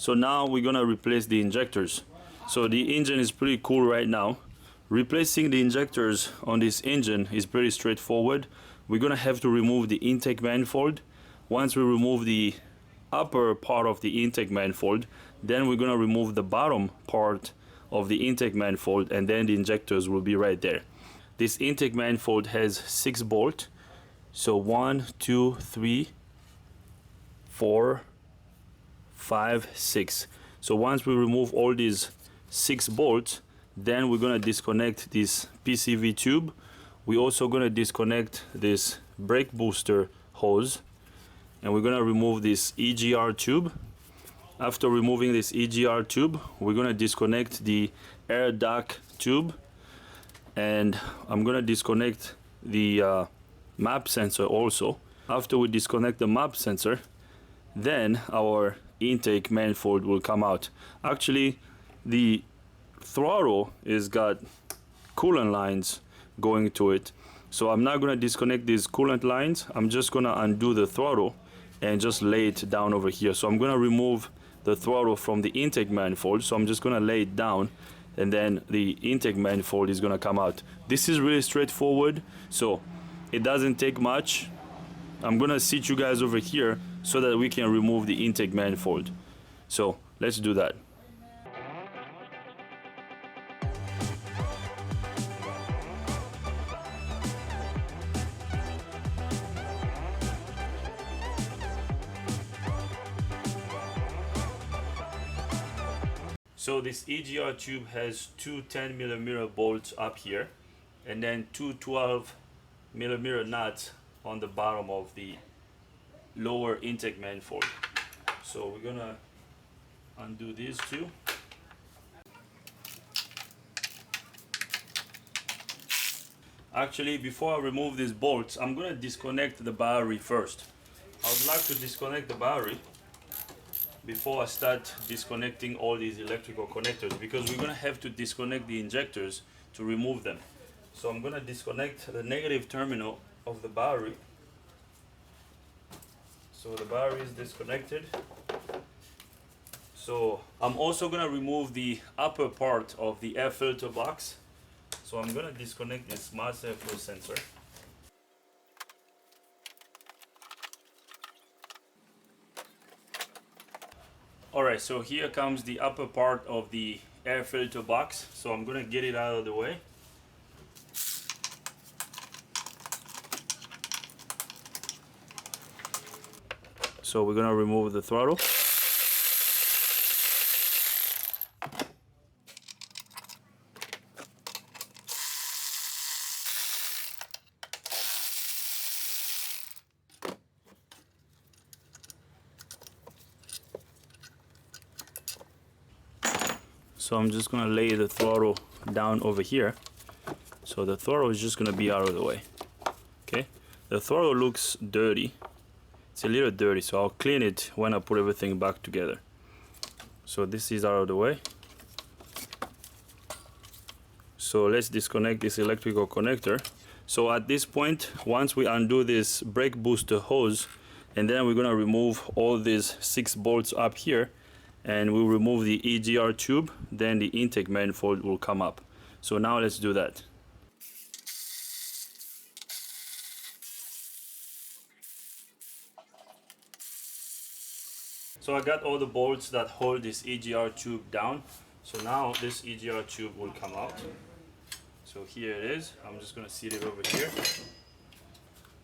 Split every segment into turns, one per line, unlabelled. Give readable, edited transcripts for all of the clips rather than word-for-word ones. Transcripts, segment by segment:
So now we're gonna replace the injectors. So the engine is pretty cool right now. Replacing the injectors on this engine is pretty straightforward. We're gonna have to remove the intake manifold. Once we remove the upper part of the intake manifold, then we're gonna remove the bottom part of the intake manifold, and then the injectors will be right there. This intake manifold has 6 bolts. So 1, 2, 3, 4, 5, 6. So once we remove all these 6 bolts, then we're gonna disconnect this PCV tube. We're also gonna disconnect this brake booster hose, and we're gonna remove this Egr tube. After removing this Egr tube, we're gonna disconnect the air duct tube, and I'm gonna disconnect the map sensor also. After we disconnect the map sensor, then our intake manifold will come out. Actually, the throttle is got coolant lines going to it, so I'm not going to disconnect these coolant lines. I'm just going to undo the throttle and just lay it down over here. So I'm going to remove the throttle from the intake manifold, so I'm just going to lay it down, and then the intake manifold is going to come out. This is really straightforward, so it doesn't take much. I'm going to sit you guys over here so that we can remove the intake manifold. So let's do that. So this Egr tube has 2 10mm bolts up here, and then 2 12mm nuts on the bottom of the lower intake manifold. So we're gonna undo these two. Actually, before I remove these bolts, I'm gonna disconnect the battery first. I would like to disconnect the battery before I start disconnecting all these electrical connectors, because we're gonna have to disconnect the injectors to remove them. So I'm gonna disconnect the negative terminal of the battery. So the battery is disconnected. So I'm also gonna remove the upper part of the air filter box. So I'm gonna disconnect this mass airflow sensor. Alright, so here comes the upper part of the air filter box. So I'm gonna get it out of the way. So we're gonna remove the throttle. So I'm just gonna lay the throttle down over here. So the throttle is just gonna be out of the way. Okay, the throttle looks dirty. It's a little dirty, so I'll clean it when I put everything back together. So this is out of the way. So let's disconnect this electrical connector. So at this point, once we undo this brake booster hose, and then we're gonna remove all these 6 bolts up here, and we'll remove the Egr tube, then the intake manifold will come up. So now let's do that. So I got all the bolts that hold this Egr tube down. So now this Egr tube will come out. So here it is. I'm just gonna sit it over here.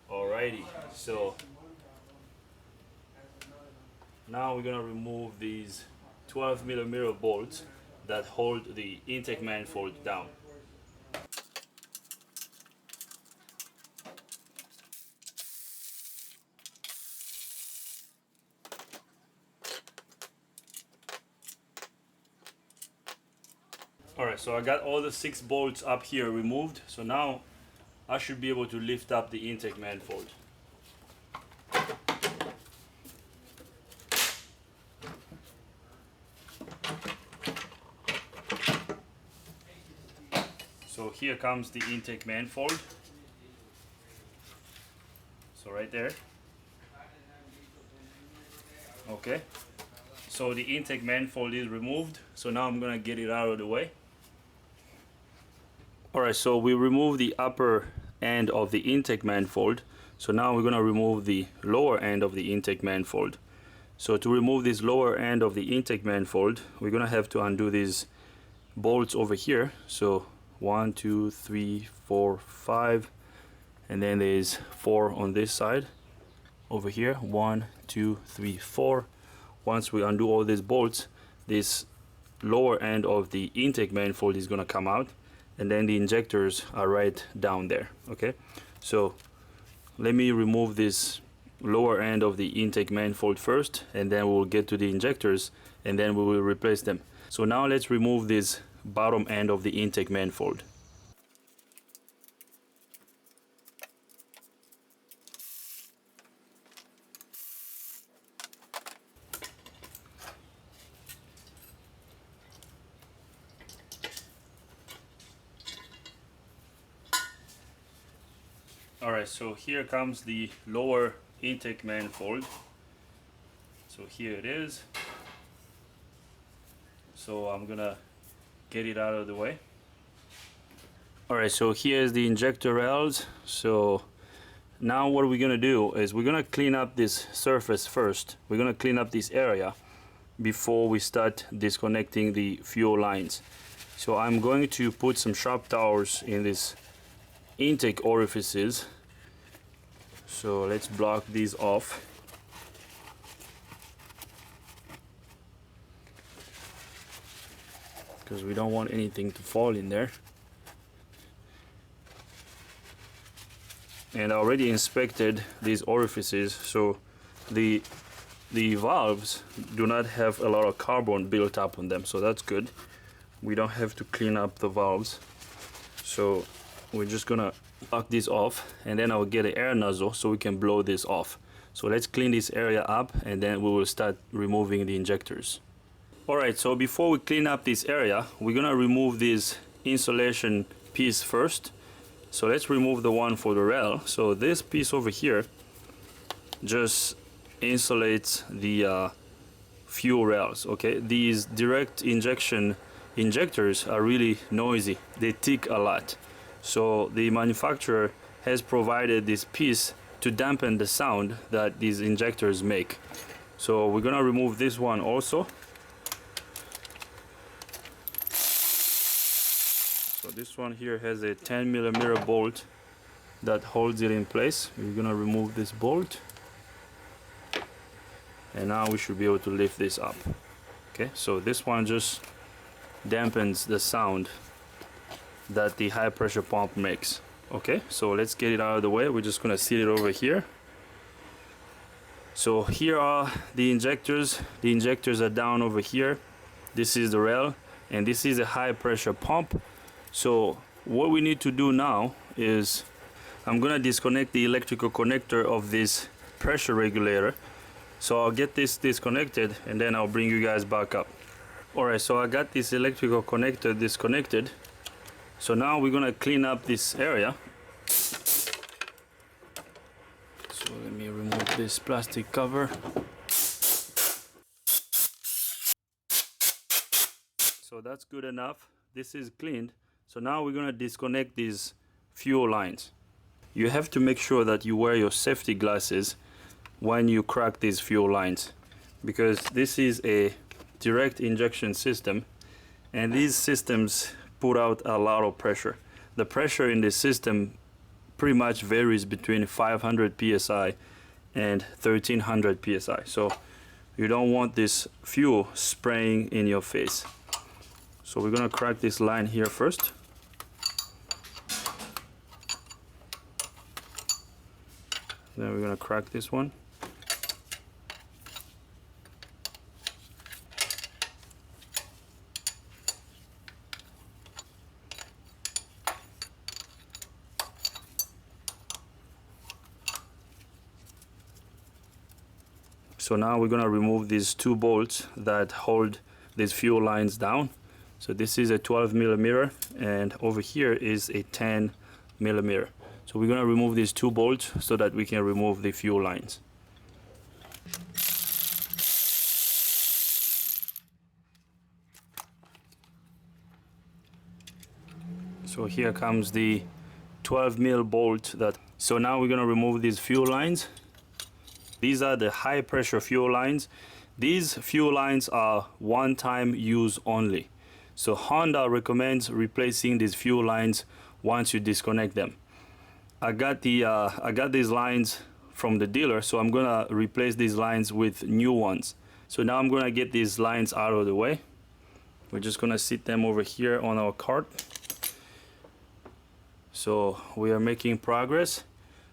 Alrighty, so now we're gonna remove these 12mm bolts that hold the intake manifold down. Alright, so I got all the 6 bolts up here removed. So now I should be able to lift up the intake manifold. So here comes the intake manifold. So right there. Okay. So the intake manifold is removed. So now I'm gonna get it out of the way. Alright, so we remove the upper end of the intake manifold. So now we're gonna remove the lower end of the intake manifold. So to remove this lower end of the intake manifold, we're gonna have to undo these bolts over here. So 1, 2, 3, 4, 5, and then there's 4 on this side over here. 1, 2, 3, 4. Once we undo all these bolts, this lower end of the intake manifold is gonna come out, and then the injectors are right down there. Okay, so let me remove this lower end of the intake manifold first, and then we'll get to the injectors, and then we will replace them. So now let's remove this bottom end of the intake manifold. Alright, so here comes the lower intake manifold. So here it is. So I'm gonna get it out of the way. Alright, so here's the injector rails. So now what we're gonna do is we're gonna clean up this surface first. We're gonna clean up this area before we start disconnecting the fuel lines. So I'm going to put some sharp towels in this intake orifices. So let's block these off. Because we don't want anything to fall in there. And I already inspected these orifices, so the valves do not have a lot of carbon built up on them, so that's good. We don't have to clean up the valves. So we're just gonna block this off, and then I'll get an air nozzle so we can blow this off. So let's clean this area up, and then we will start removing the injectors. Alright, so before we clean up this area, we're gonna remove this insulation piece first. So let's remove the one for the rail. So this piece over here just insulates the fuel rails. Okay, these direct injection injectors are really noisy. They tick a lot. So the manufacturer has provided this piece to dampen the sound that these injectors make. So we're gonna remove this one also. So this one here has a 10mm bolt that holds it in place. We're gonna remove this bolt, and now we should be able to lift this up. Okay, so this one just dampens the sound that the high pressure pump makes. Okay, so let's get it out of the way. We're just gonna seal it over here. So here are the injectors. The injectors are down over here. This is the rail, and this is a high pressure pump. So what we need to do now is I'm gonna disconnect the electrical connector of this pressure regulator. So I'll get this disconnected, and then I'll bring you guys back up. Alright, so I got this electrical connector disconnected. So now we're gonna clean up this area. So let me remove this plastic cover. So that's good enough. This is cleaned. So now we're gonna disconnect these fuel lines. You have to make sure that you wear your safety glasses when you crack these fuel lines, because this is a direct injection system, and these systems put out a lot of pressure. The pressure in this system pretty much varies between 500 psi and 1300 psi. So you don't want this fuel spraying in your face. So we're gonna crack this line here first. Then we're gonna crack this one. So now we're gonna remove these two bolts that hold these fuel lines down. So this is a 12mm, and over here is a 10mm. So we're gonna remove these two bolts so that we can remove the fuel lines. So here comes the 12mm bolt that. So now we're gonna remove these fuel lines. These are the high pressure fuel lines. These fuel lines are one-time use only. So Honda recommends replacing these fuel lines once you disconnect them. I got these lines from the dealer, so I'm gonna replace these lines with new ones. So now I'm gonna get these lines out of the way. We're just gonna sit them over here on our cart. So we are making progress.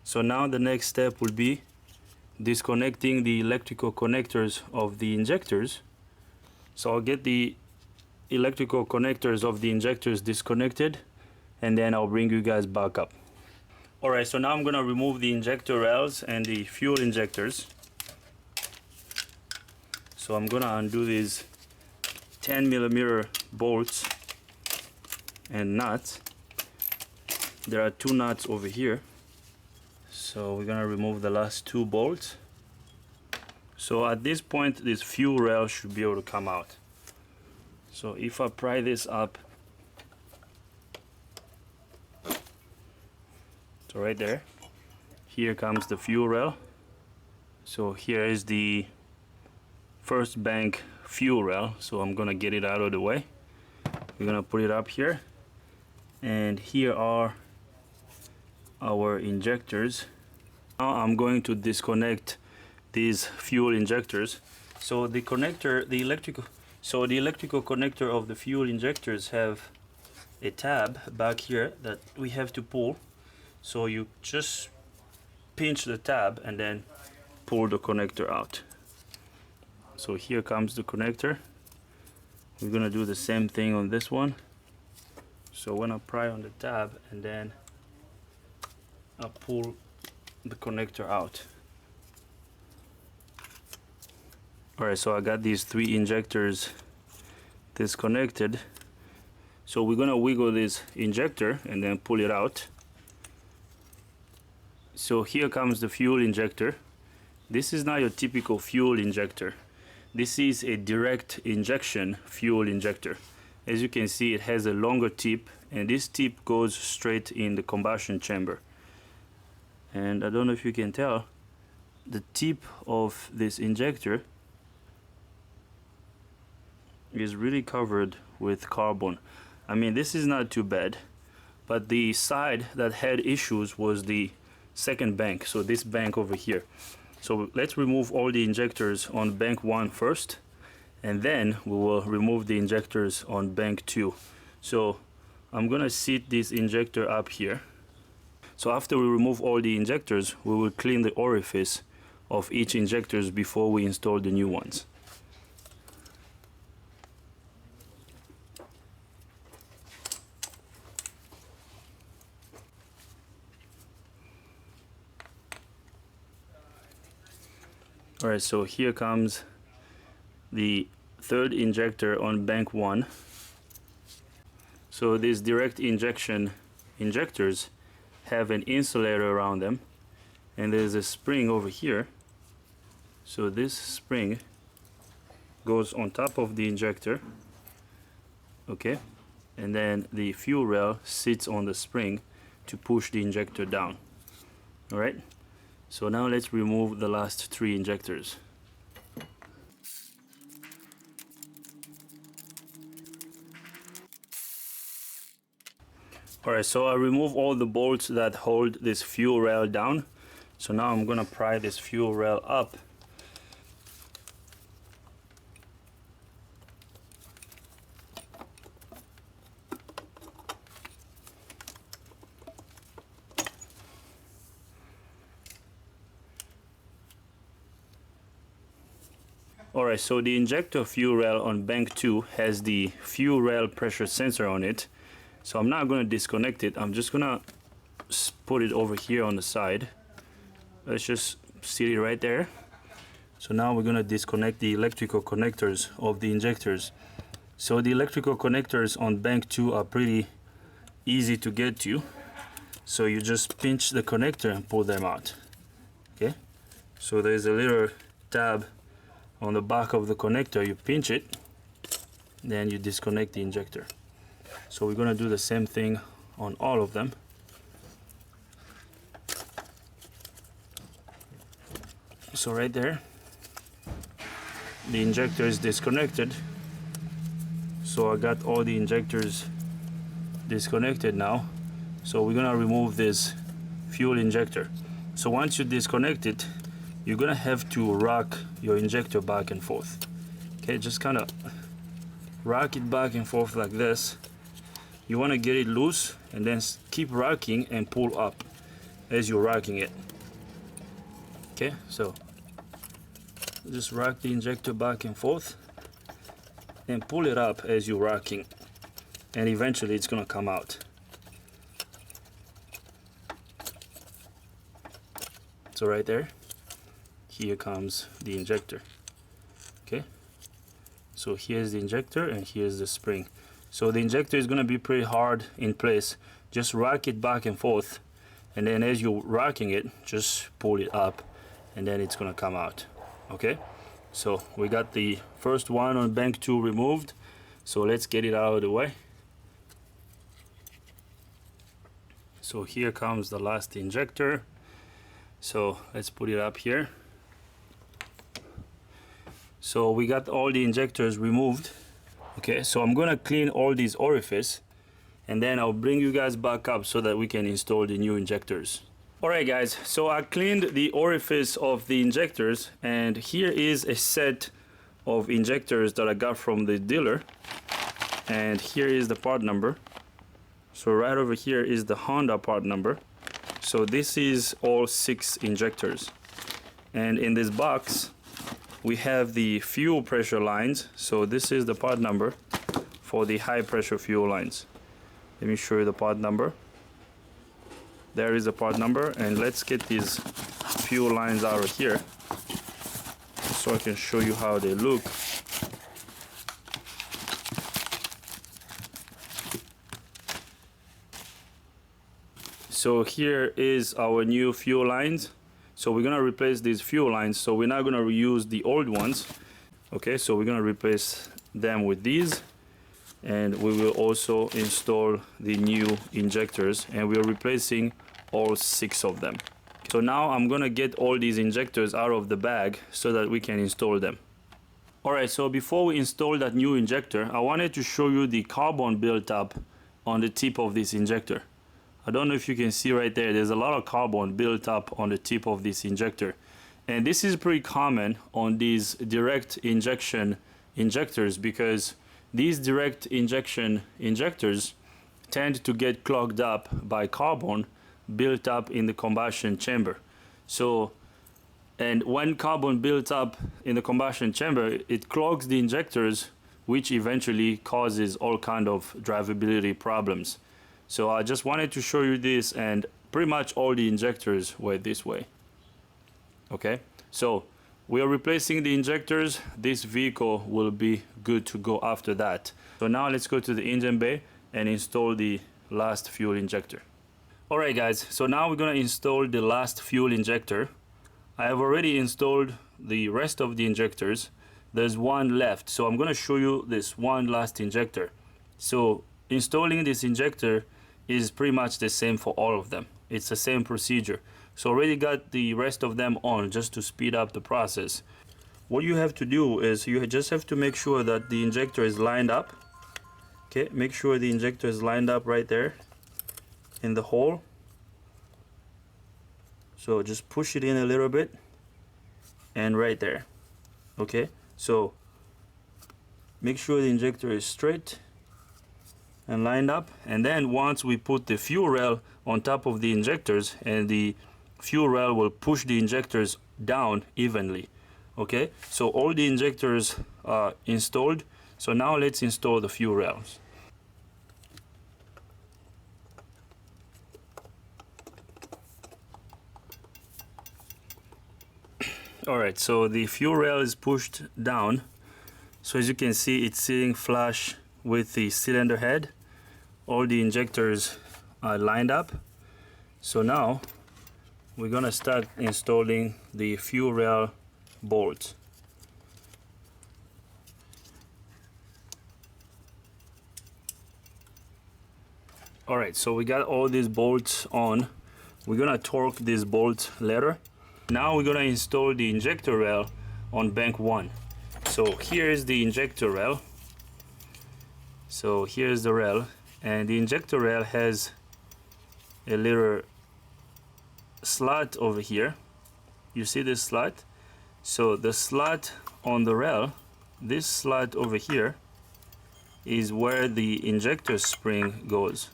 So now the next step will be disconnecting the electrical connectors of the injectors. So I'll get the electrical connectors of the injectors disconnected, and then I'll bring you guys back up. Alright, so now I'm gonna remove the injector rails and the fuel injectors. So I'm gonna undo these 10mm bolts and nuts. There are two nuts over here. So we're gonna remove the last two bolts. So at this point, this fuel rail should be able to come out. So if I pry this up, so right there, here comes the fuel rail. So here is the first bank fuel rail. So I'm gonna get it out of the way. We're gonna put it up here, and here are our injectors. Now I'm going to disconnect these fuel injectors. So the electrical connector of the fuel injectors have a tab back here that we have to pull. So you just pinch the tab and then pull the connector out. So here comes the connector. We're gonna do the same thing on this one. So when I pry on the tab and then I pull the connector out. Alright, so I got these three injectors disconnected. So we're gonna wiggle this injector and then pull it out. So here comes the fuel injector. This is not your typical fuel injector. This is a direct injection fuel injector. As you can see, it has a longer tip, and this tip goes straight in the combustion chamber. And I don't know if you can tell, the tip of this injector is really covered with carbon. I mean, this is not too bad, but the side that had issues was the second bank, so this bank over here. So let's remove all the injectors on bank 1 first, and then we will remove the injectors on bank 2. So I'm gonna sit this injector up here. So after we remove all the injectors, we will clean the orifice of each injectors before we install the new ones. Alright, so here comes the third injector on bank 1. So these direct injection injectors have an insulator around them, and there's a spring over here. So this spring goes on top of the injector, okay, and then the fuel rail sits on the spring to push the injector down. All right, so now let's remove the last 3 injectors. Alright, so I remove all the bolts that hold this fuel rail down. So now I'm gonna pry this fuel rail up. Alright, so the injector fuel rail on bank 2 has the fuel rail pressure sensor on it. So I'm not going to disconnect it. I'm just going to put it over here on the side. Let's just sit it right there. So now we're going to disconnect the electrical connectors of the injectors. So the electrical connectors on bank 2 are pretty easy to get to. So you just pinch the connector and pull them out. Okay. So there's a little tab on the back of the connector. You pinch it, then you disconnect the injector. So we're gonna do the same thing on all of them. So right there, the injector is disconnected. So I got all the injectors disconnected now. So we're gonna remove this fuel injector. So once you disconnect it, you're gonna have to rock your injector back and forth. Okay, just kind of rock it back and forth like this. You want to get it loose and then keep rocking and pull up as you're rocking it. Okay, so just rock the injector back and forth and pull it up as you're rocking, and eventually it's gonna come out. So right there, here comes the injector. Okay, so here's the injector and here's the spring. So the injector is going to be pretty hard in place. Just rock it back and forth, and then as you're rocking it, just pull it up, and then it's going to come out. Okay, so we got the first one on bank 2 removed. So let's get it out of the way. So here comes the last injector. So let's put it up here. So we got all the injectors removed. Okay, so I'm gonna clean all these orifices, and then I'll bring you guys back up so that we can install the new injectors. Alright guys, so I cleaned the orifice of the injectors, and here is a set of injectors that I got from the dealer, and here is the part number. So right over here is the Honda part number. So this is all 6 injectors, and in this box we have the fuel pressure lines. So this is the part number for the high pressure fuel lines. Let me show you the part number. There is the part number, and let's get these fuel lines out of here so I can show you how they look. So here is our new fuel lines. So we're gonna replace these fuel lines, so we're not gonna reuse the old ones. Okay, so we're gonna replace them with these, and we will also install the new injectors, and we're replacing all 6 of them. So now I'm gonna get all these injectors out of the bag so that we can install them. Alright, so before we install that new injector, I wanted to show you the carbon built up on the tip of this injector. I don't know if you can see right there, there's a lot of carbon built up on the tip of this injector. And this is pretty common on these direct injection injectors, because these direct injection injectors tend to get clogged up by carbon built up in the combustion chamber. So, and when carbon built up in the combustion chamber, it clogs the injectors, which eventually causes all kind of drivability problems. So I just wanted to show you this, and pretty much all the injectors were this way. Okay, so we are replacing the injectors. This vehicle will be good to go after that. So now let's go to the engine bay and install the last fuel injector. Alright guys, so now we're gonna install the last fuel injector. I have already installed the rest of the injectors. There's one left, so I'm gonna show you this one last injector. So installing this injector is pretty much the same for all of them. It's the same procedure. So already got the rest of them on just to speed up the process. What you have to do is you just have to make sure that the injector is lined up. Okay, make sure the injector is lined up right there in the hole. So just push it in a little bit, and right there. Okay, so make sure the injector is straight and lined up, and then once we put the fuel rail on top of the injectors, and the fuel rail will push the injectors down evenly. Okay, so all the injectors are installed. So now let's install the fuel rails. Alright, so the fuel rail is pushed down. So as you can see, it's sitting flush with the cylinder head. All the injectors are lined up. So now we're gonna start installing the fuel rail bolts. Alright, so we got all these bolts on. We're gonna torque this bolt later. Now we're gonna install the injector rail on bank 1. So here's the injector rail. So here's the rail, and the injector rail has a little slot over here. You see this slot? So the slot on the rail, this slot over here, is where the injector spring goes.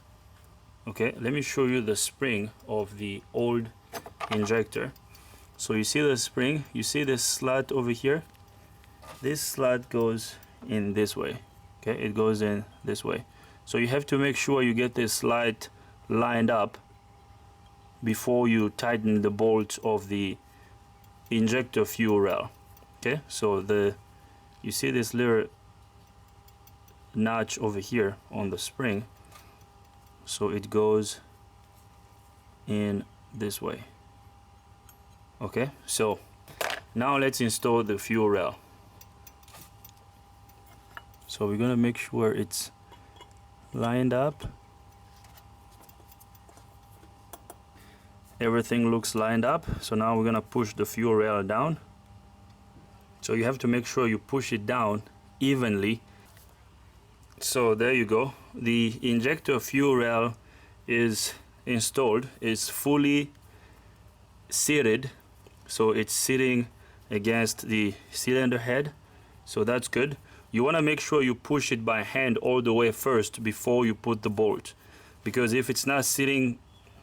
Okay, let me show you the spring of the old injector. So you see the spring, you see this slot over here? This slot goes in this way. Okay, it goes in this way. So you have to make sure you get this slot lined up before you tighten the bolts of the injector fuel rail. Okay, so you see this little notch over here on the spring, so it goes in this way. Okay, so now let's install the fuel rail. So we're gonna make sure it's lined up. Everything looks lined up. So now we're gonna push the fuel rail down. So you have to make sure you push it down evenly. So there you go. The injector fuel rail is installed. It's fully seated. So it's sitting against the cylinder head. So that's good. You want to make sure you push it by hand all the way first before you put the bolt. Because if it's not sitting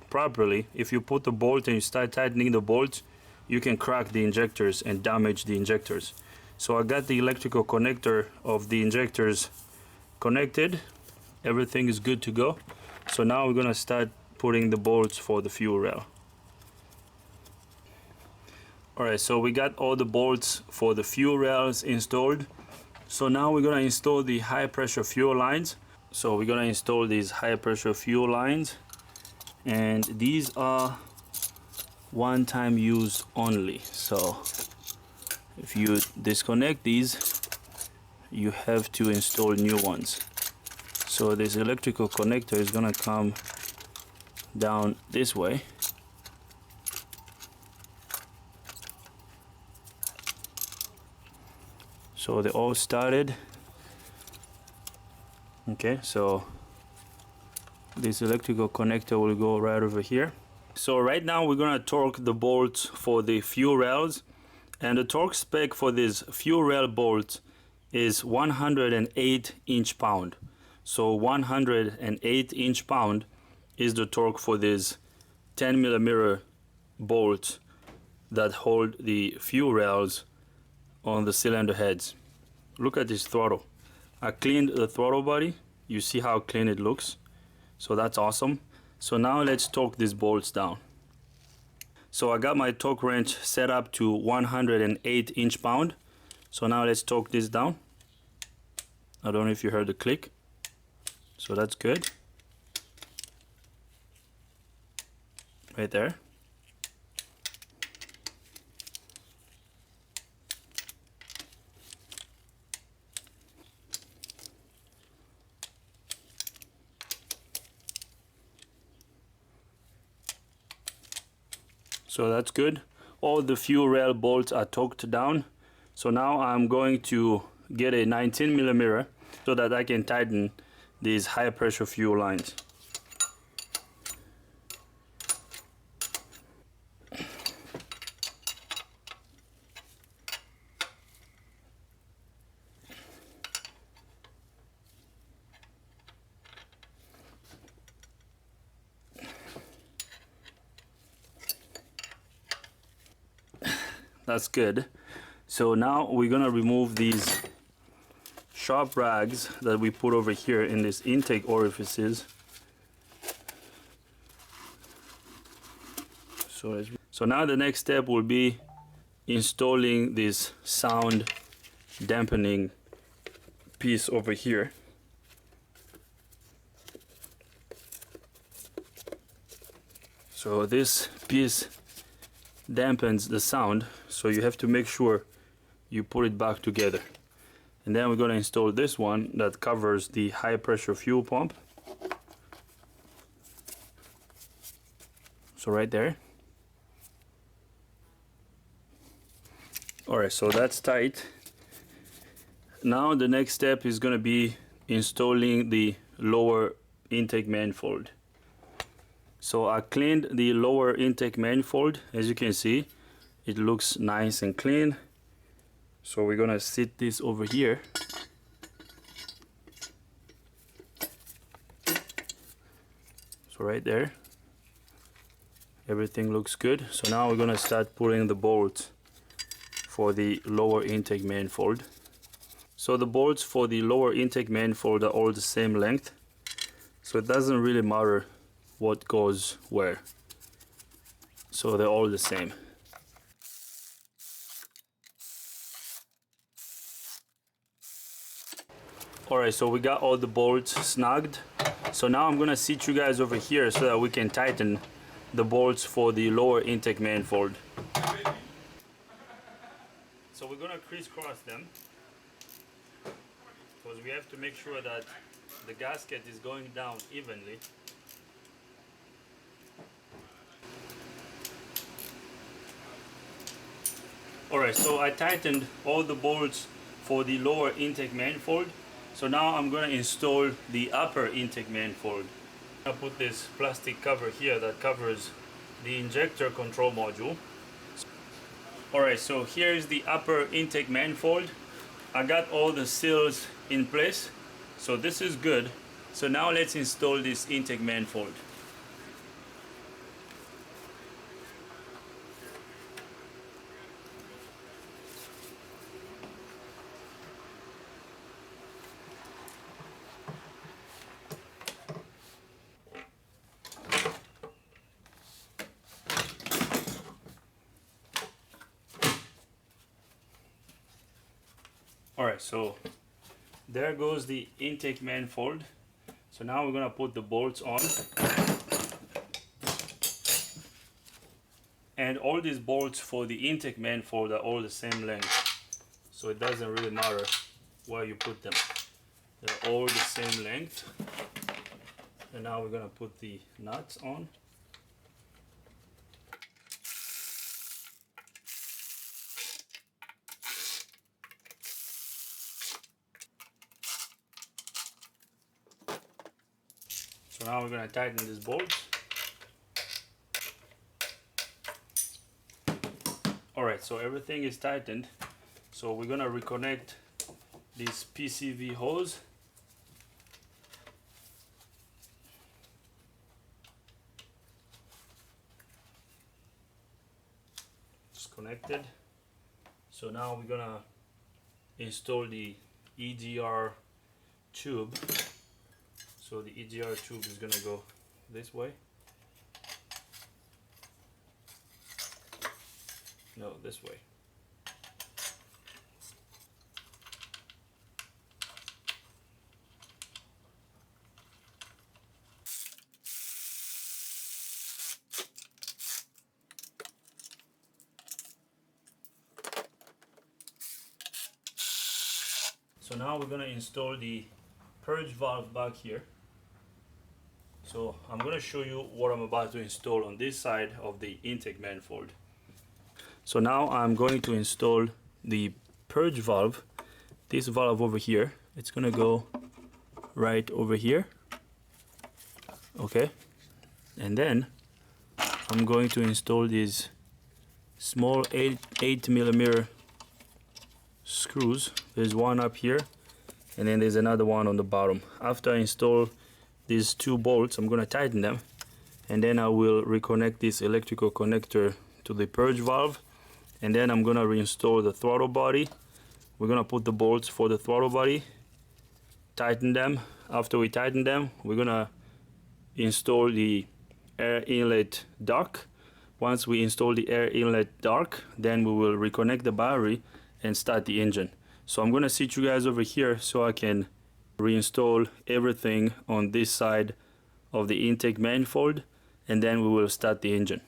properly, if you put the bolt and you start tightening the bolt, you can crack the injectors and damage the injectors. So I got the electrical connector of the injectors connected. Everything is good to go. So now we're gonna start putting the bolts for the fuel rail. Alright, so we got all the bolts for the fuel rails installed. So now we're gonna install the high pressure fuel lines. So we're gonna install these high pressure fuel lines, and these are one-time use only. So if you disconnect these, you have to install new ones. So this electrical connector is gonna come down this way. So they all started. Okay, so this electrical connector will go right over here. So right now we're gonna torque the bolts for the fuel rails, and the torque spec for this fuel rail bolt is 108 inch-pound. So 108 inch-pound is the torque for this 10mm bolt that hold the fuel rails on the cylinder heads. Look at this throttle. I cleaned the throttle body. You see how clean it looks. So that's awesome. So now let's torque these bolts down. So I got my torque wrench set up to 108 inch-pound. So now let's torque this down. I don't know if you heard the click. So that's good. Right there. So that's good. All the fuel rail bolts are torqued down. So now I'm going to get a 19mm so that I can tighten these high pressure fuel lines. That's good. So now we're gonna remove these sharp rags that we put over here in these intake orifices. So now the next step will be installing this sound dampening piece over here. So this piece dampens the sound, so you have to make sure you put it back together. And then we're going to install this one that covers the high pressure fuel pump. So right there. Alright, so that's tight. Now the next step is going to be installing the lower intake manifold. So I cleaned the lower intake manifold. As you can see, it looks nice and clean. So we're going to sit this over here. So right there, everything looks good. So now we're going to start pulling the bolts for the lower intake manifold. So the bolts for the lower intake manifold are all the same length, so it doesn't really matter what goes where. So they're all the same. Alright, so we got all the bolts snagged. So now I'm gonna sit you guys over here so that we can tighten the bolts for the lower intake manifold. So we're gonna crisscross them, because we have to make sure that the gasket is going down evenly. Alright, so I tightened all the bolts for the lower intake manifold. So now I'm going to install the upper intake manifold. I'll put this plastic cover here that covers the injector control module. Alright, so here is the upper intake manifold. I got all the seals in place, so this is good. So now let's install this intake manifold. Alright, so there goes the intake manifold. So now we're gonna put the bolts on. And all these bolts for the intake manifold are all the same length. So it doesn't really matter where you put them. They're all the same length. And now we're gonna put the nuts on. So now we're going to tighten this bolt. Alright, so everything is tightened. So we're going to reconnect this PCV hose. It's connected. So now we're going to install the Edr tube. So the Egr tube is going to go this way. No, this way. So now we're going to install the purge valve back here. So I'm going to show you what I'm about to install on this side of the intake manifold. So now I'm going to install the purge valve. This valve over here, it's going to go right over here. Okay. And then I'm going to install these small 8mm screws. There's one up here and then there's another one on the bottom. After I install these two bolts, I'm going to tighten them, and then I will reconnect this electrical connector to the purge valve, and then I'm going to reinstall the throttle body. We're going to put the bolts for the throttle body, tighten them. After we tighten them, we're going to install the air inlet duct. Once we install the air inlet duct, then we will reconnect the battery and start the engine. So I'm going to sit you guys over here so I can reinstall everything on this side of the intake manifold, and then we will start the engine.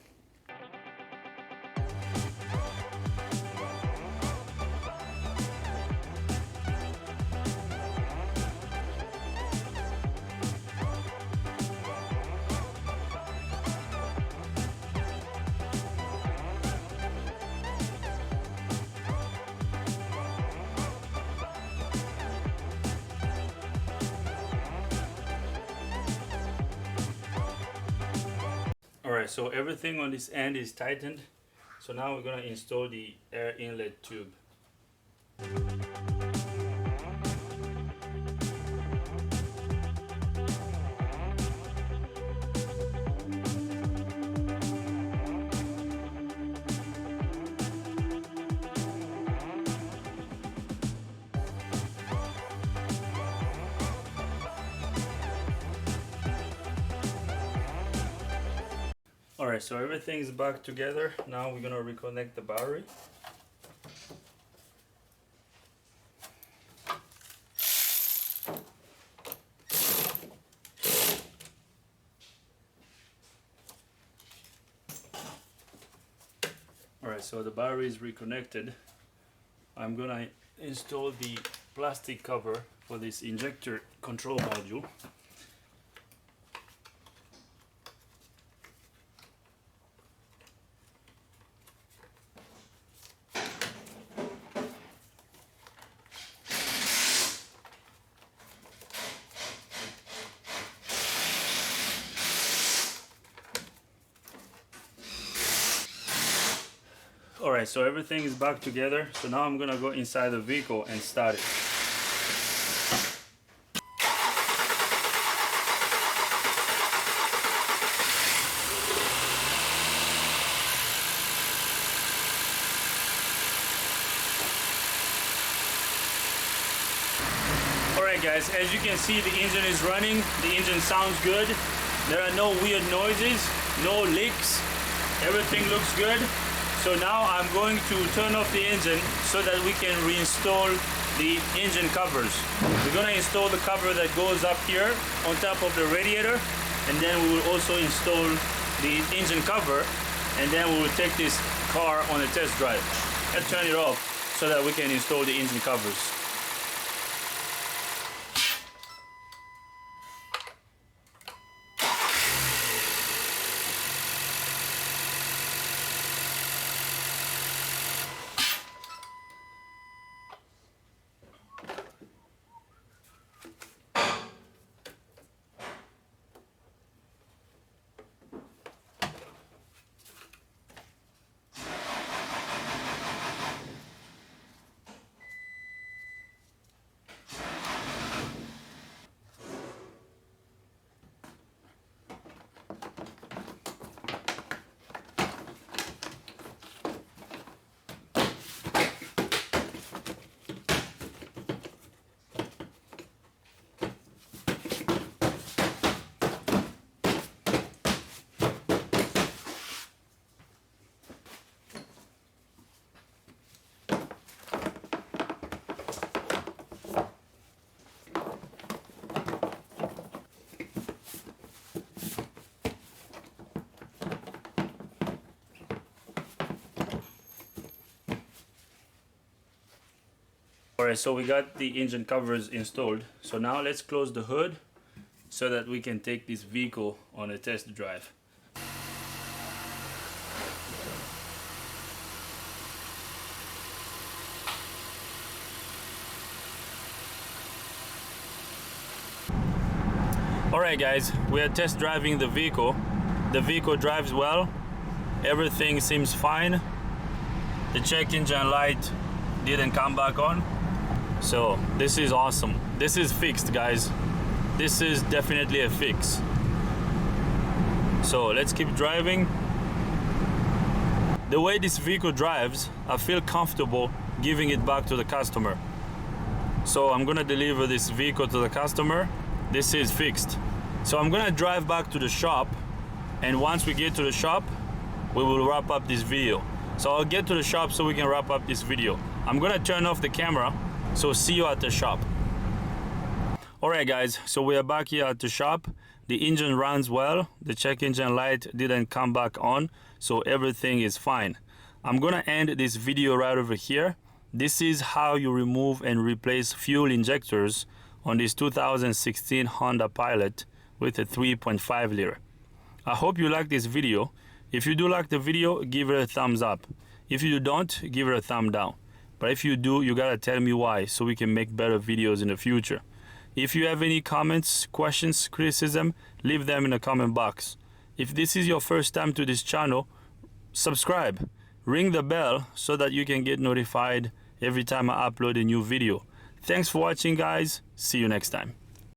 Alright, so everything on this end is tightened. So now we're gonna install the air inlet tube. Alright, so everything's back together. Now we're gonna reconnect the battery. Alright, so the battery is reconnected. I'm gonna install the plastic cover for this injector control module. Alright, so everything is back together. So now I'm gonna go inside the vehicle and start it. Alright guys, as you can see, the engine is running. The engine sounds good. There are no weird noises, no leaks. Everything looks good. So now I'm going to turn off the engine so that we can reinstall the engine covers. We're going to install the cover that goes up here on top of the radiator, and then we will also install the engine cover, and then we will take this car on a test drive. Let's turn it off so that we can install the engine covers. Alright, so we got the engine covers installed. So now let's close the hood so that we can take this vehicle on a test drive. Alright guys, we are test driving the vehicle. The vehicle drives well. Everything seems fine. The check engine light didn't come back on. So this is awesome. This is fixed, guys. This is definitely a fix. So let's keep driving. The way this vehicle drives, I feel comfortable giving it back to the customer. So I'm gonna deliver this vehicle to the customer. This is fixed. So I'm gonna drive back to the shop, and once we get to the shop, we will wrap up this video. So I'll get to the shop so we can wrap up this video. I'm gonna turn off the camera. So see you at the shop. Alright guys, so we are back here at the shop. The engine runs well. The check engine light didn't come back on, so everything is fine. I'm gonna end this video right over here. This is how you remove and replace fuel injectors on this 2016 Honda Pilot with a 3.5 liter. I hope you like this video. If you do like the video, give it a thumbs up. If you don't, give it a thumb down. But if you do, you gotta tell me why so we can make better videos in the future. If you have any comments, questions, criticism, leave them in the comment box. If this is your first time to this channel, subscribe, ring the bell so that you can get notified every time I upload a new video. Thanks for watching, guys. See you next time.